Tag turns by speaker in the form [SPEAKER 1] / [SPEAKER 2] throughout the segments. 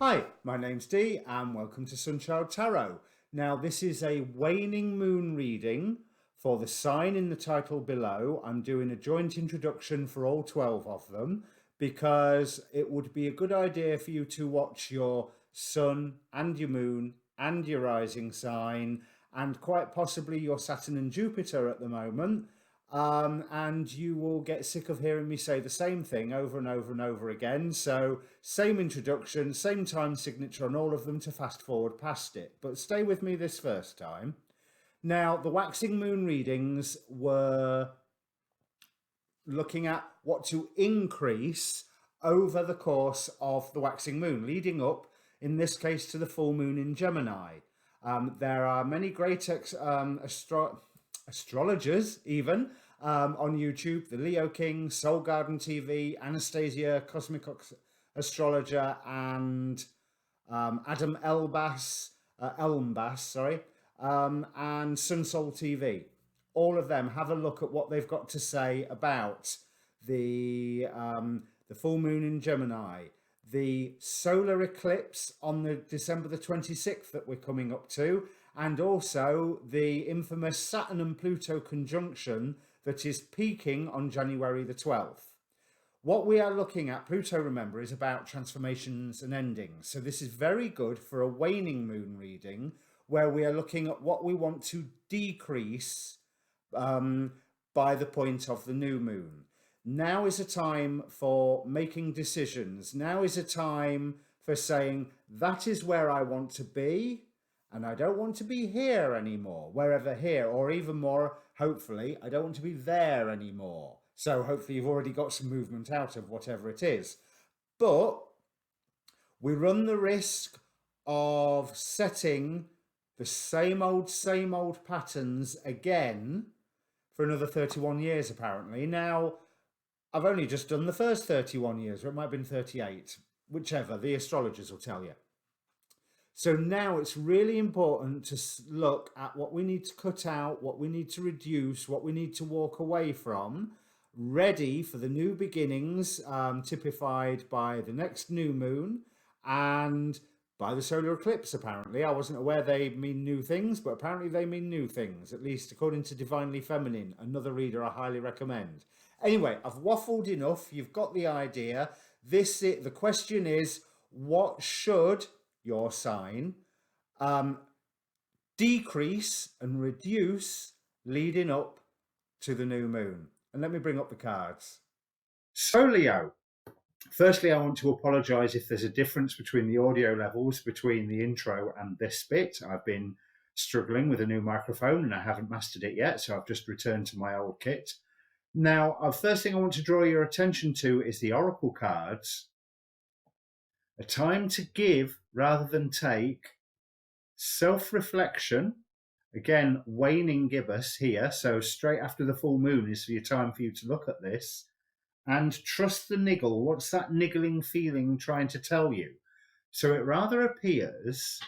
[SPEAKER 1] Hi, my name's Dee and welcome to Sunchild Tarot. Now this is a waning moon reading for the sign in the title below. I'm doing a joint introduction for all 12 of them because it would be a good idea for you to watch your sun and your moon and your rising sign and quite possibly your Saturn and Jupiter at the moment. And you will get sick of hearing me say the same thing over and over and over again. So same introduction, same time signature on all of them to fast forward past it. But stay with me this first time. Now, the waxing moon readings were looking at what to increase over the course of the waxing moon, leading up, in this case, to the full moon in Gemini. There are many great astrologers even on YouTube, the Leo King, Soul Garden TV, Anastasia, Cosmic Astrologer, and Adam Elmbas, and Sun Soul TV. All of them have a look at what they've got to say about the full moon in Gemini, the solar eclipse on the December the 26th that we're coming up to, and also the infamous Saturn and Pluto conjunction that is peaking on January the 12th. What we are looking at, Pluto, remember, is about transformations and endings. So this is very good for a waning moon reading where we are looking at what we want to decrease by the point of the new moon. Now is a time for making decisions. Now is a time for saying, that is where I want to be, and I don't want to be here anymore, wherever here, or even more, hopefully, I don't want to be there anymore. So hopefully you've already got some movement out of whatever it is. But we run the risk of setting the same old patterns again for another 31 years, apparently. Now, I've only just done the first 31 years, or it might have been 38, whichever, the astrologers will tell you. So now it's really important to look at what we need to cut out, what we need to reduce, what we need to walk away from, ready for the new beginnings, typified by the next new moon and by the solar eclipse, apparently. I wasn't aware they mean new things, but apparently they mean new things, at least according to Divinely Feminine, another reader I highly recommend. Anyway, I've waffled enough. You've got the idea. The question is, what should your sign decrease and reduce leading up to the new moon? And let me bring up the cards. So Leo, firstly, I want to apologize if there's a difference between the audio levels between the intro and this bit. I've been struggling with a new microphone and I haven't mastered it yet, so I've just returned to my old kit. Now, first thing I want to draw your attention to is the oracle cards. A time to give rather than take, self-reflection, again, waning gibbous here, so straight after the full moon is your time for you to look at this, and trust the niggle. What's that niggling feeling trying to tell you? So it rather appears,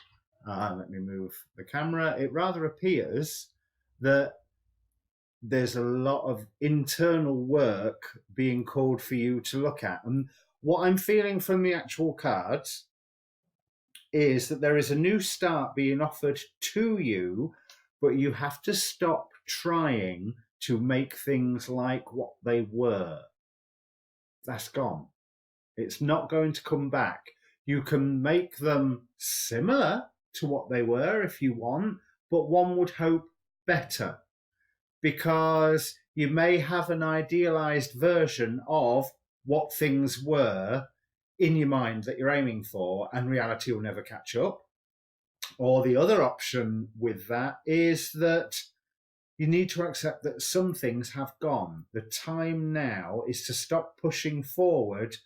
[SPEAKER 1] let me move the camera, it rather appears that there's a lot of internal work being called for you to look at. And what I'm feeling from the actual cards is that there is a new start being offered to you, but you have to stop trying to make things like what they were. That's gone. It's not going to come back. You can make them similar to what they were if you want, but one would hope better, because you may have an idealized version of what things were in your mind that you're aiming for, and reality will never catch up. Or the other option with that is that you need to accept that some things have gone. The time now is to stop pushing forward,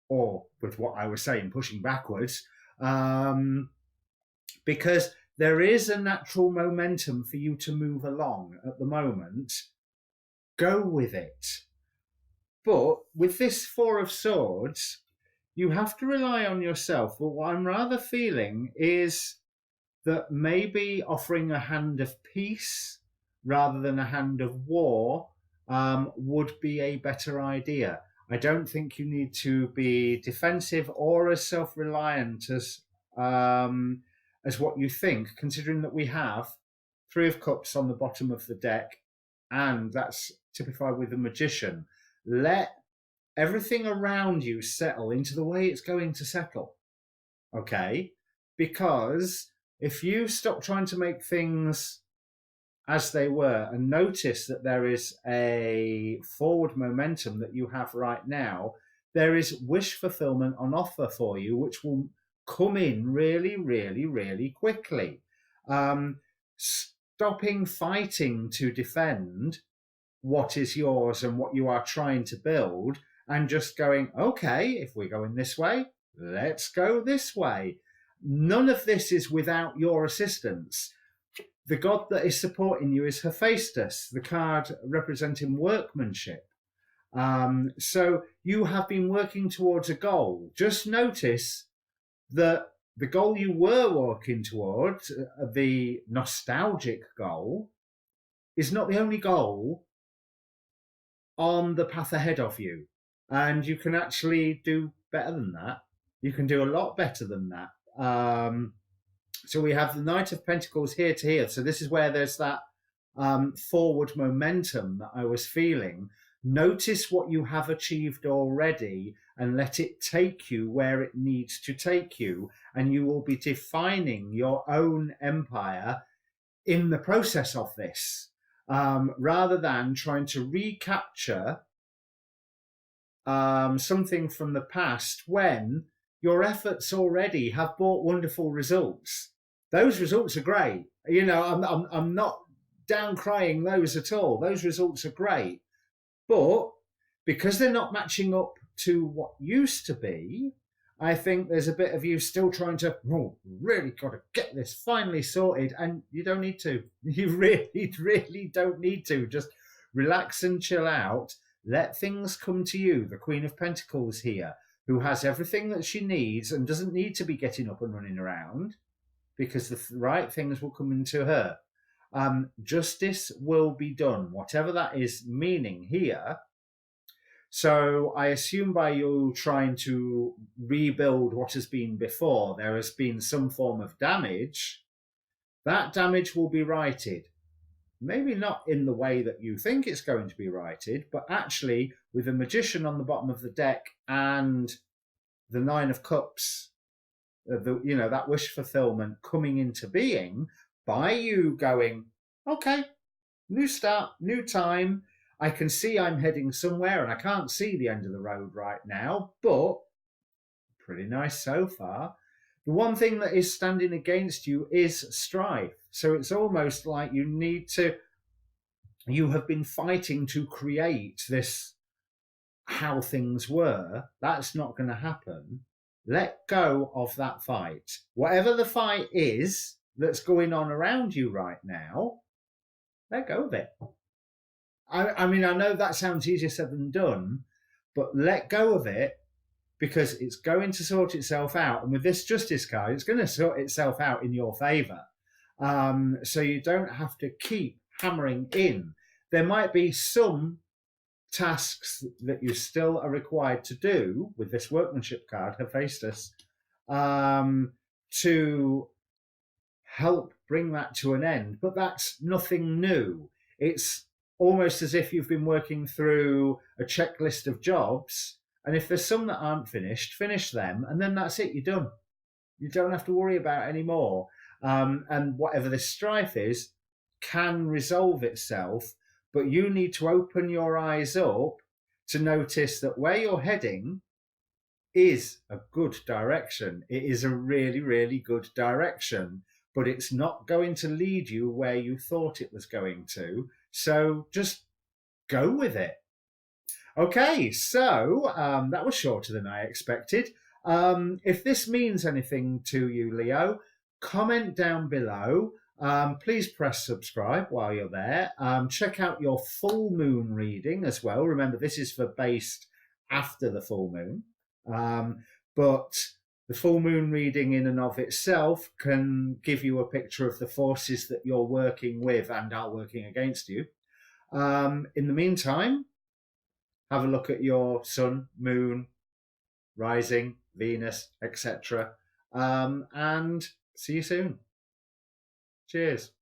[SPEAKER 1] or with what I was saying, pushing backwards, because there is a natural momentum for you to move along at the moment. Go with it. But with this Four of Swords, you have to rely on yourself. But what I'm rather feeling is that maybe offering a hand of peace rather than a hand of war would be a better idea. I don't think you need to be defensive or as self-reliant as what you think, considering that we have Three of Cups on the bottom of the deck, and that's typified with the Magician. Let everything around you settle into the way it's going to settle. Okay? Because if you stop trying to make things as they were and notice that there is a forward momentum that you have right now, there is wish fulfillment on offer for you, which will come in really, really, really quickly. Stopping fighting to defend what is yours and what you are trying to build, and just going, okay, if we're going this way, let's go this way. None of this is without your assistance. The god that is supporting you is Hephaestus, the card representing workmanship. So you have been working towards a goal. Just notice that the goal you were working towards, the nostalgic goal, is not the only goal on the path ahead of you. And you can actually do better than that. You can do a lot better than that. So we have the Knight of Pentacles here to here. So this is where there's that forward momentum that I was feeling. Notice what you have achieved already and let it take you where it needs to take you. And you will be defining your own empire in the process of this, rather than trying to recapture something from the past when your efforts already have brought wonderful results. Those results are great. I'm not down crying those at all. Those results are great. But because they're not matching up to what used to be, I think there's a bit of you still trying to, really got to get this finally sorted. And you don't need to. You really, really don't need to. Just relax and chill out. Let things come to you. The Queen of Pentacles here, who has everything that she needs and doesn't need to be getting up and running around, because the right things will come into her. Justice will be done, whatever that is meaning here. So I assume by you trying to rebuild what has been before, there has been some form of damage. That damage will be righted. Maybe not in the way that you think it's going to be righted, but actually with a Magician on the bottom of the deck and the Nine of Cups, that wish fulfillment coming into being by you going, okay, new start, new time. I can see I'm heading somewhere and I can't see the end of the road right now, but pretty nice so far. The one thing that is standing against you is strife. So it's almost like you have been fighting to create this how things were. That's not going to happen. Let go of that fight. Whatever the fight is that's going on around you right now, let go of it. I mean, I know that sounds easier said than done, but let go of it, because it's going to sort itself out. And with this Justice card, it's going to sort itself out in your favor. So you don't have to keep hammering in. There might be some tasks that you still are required to do with this workmanship card, Hephaestus, to help bring that to an end. But that's nothing new. It's almost as if you've been working through a checklist of jobs, and if there's some that aren't finished, finish them, and then that's it, you're done. You don't have to worry about any more. And whatever this strife is can resolve itself, but you need to open your eyes up to notice that where you're heading is a good direction. It is a really, really good direction, but it's not going to lead you where you thought it was going to. So just go with it. Okay, so that was shorter than I expected. If this means anything to you, Leo, comment down below. Please press subscribe while you're there. Check out your full moon reading as well. Remember, this is for based after the full moon. But the full moon reading in and of itself can give you a picture of the forces that you're working with and are working against you. In the meantime, Have a look at your sun, moon, rising, Venus, etc. And see you soon. Cheers.